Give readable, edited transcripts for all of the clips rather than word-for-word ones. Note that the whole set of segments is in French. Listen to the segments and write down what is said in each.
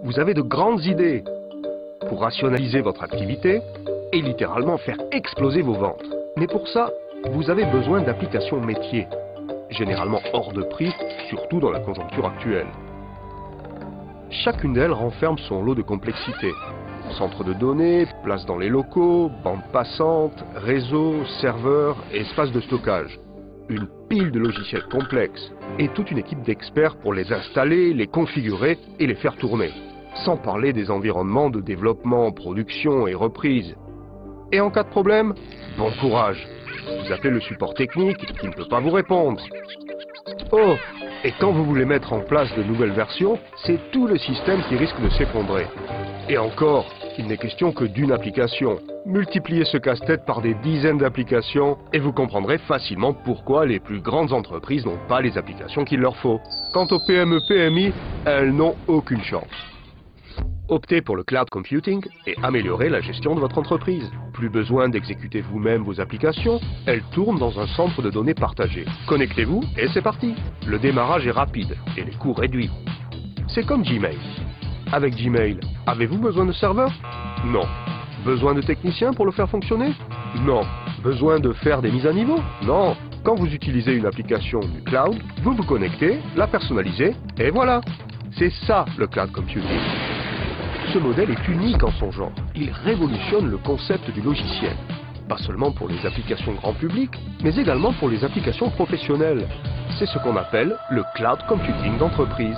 Vous avez de grandes idées pour rationaliser votre activité et littéralement faire exploser vos ventes. Mais pour ça, vous avez besoin d'applications métiers, généralement hors de prix, surtout dans la conjoncture actuelle. Chacune d'elles renferme son lot de complexité. Centre de données, place dans les locaux, bande passante, réseau, serveur et espace de stockage. Une pile de logiciels complexes et toute une équipe d'experts pour les installer, les configurer et les faire tourner. Sans parler des environnements de développement, production et reprise. Et en cas de problème, bon courage. Vous appelez le support technique qui ne peut pas vous répondre. Oh, et quand vous voulez mettre en place de nouvelles versions, c'est tout le système qui risque de s'effondrer. Et encore, il n'est question que d'une application. Multipliez ce casse-tête par des dizaines d'applications et vous comprendrez facilement pourquoi les plus grandes entreprises n'ont pas les applications qu'il leur faut. Quant aux PME-PMI, elles n'ont aucune chance. Optez pour le cloud computing et améliorez la gestion de votre entreprise. Plus besoin d'exécuter vous-même vos applications, elles tournent dans un centre de données partagé. Connectez-vous et c'est parti. Le démarrage est rapide et les coûts réduits. C'est comme Gmail. Avec Gmail, avez-vous besoin de serveur? Non. Besoin de techniciens pour le faire fonctionner? Non. Besoin de faire des mises à niveau? Non. Quand vous utilisez une application du cloud, vous vous connectez, la personnalisez et voilà. C'est ça le cloud computing. Ce modèle est unique en son genre. Il révolutionne le concept du logiciel. Pas seulement pour les applications grand public, mais également pour les applications professionnelles. C'est ce qu'on appelle le cloud computing d'entreprise.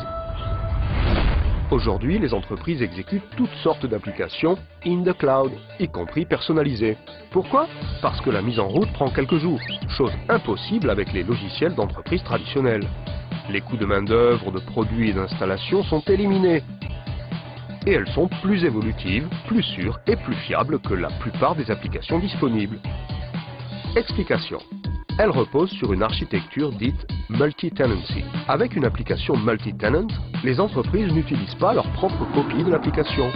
Aujourd'hui, les entreprises exécutent toutes sortes d'applications in the cloud, y compris personnalisées. Pourquoi? Parce que la mise en route prend quelques jours, chose impossible avec les logiciels d'entreprise traditionnels. Les coûts de main-d'œuvre, de produits et d'installation sont éliminés. Et elles sont plus évolutives, plus sûres et plus fiables que la plupart des applications disponibles. Explication. Elles reposent sur une architecture dite multi-tenancy. Avec une application multi-tenant, les entreprises n'utilisent pas leur propre copie de l'application.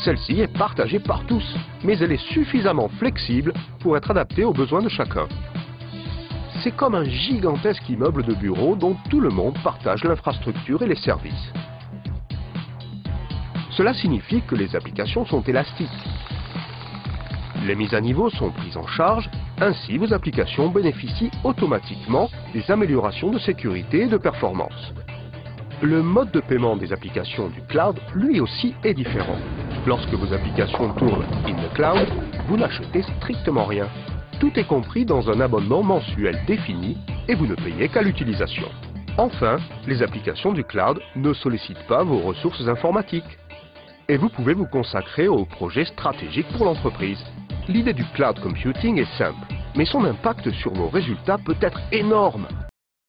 Celle-ci est partagée par tous, mais elle est suffisamment flexible pour être adaptée aux besoins de chacun. C'est comme un gigantesque immeuble de bureaux dont tout le monde partage l'infrastructure et les services. Cela signifie que les applications sont élastiques. Les mises à niveau sont prises en charge, ainsi vos applications bénéficient automatiquement des améliorations de sécurité et de performance. Le mode de paiement des applications du cloud, lui aussi, est différent. Lorsque vos applications tournent in the cloud, vous n'achetez strictement rien. Tout est compris dans un abonnement mensuel défini et vous ne payez qu'à l'utilisation. Enfin, les applications du cloud ne sollicitent pas vos ressources informatiques. Et vous pouvez vous consacrer aux projets stratégiques pour l'entreprise. L'idée du cloud computing est simple, mais son impact sur vos résultats peut être énorme.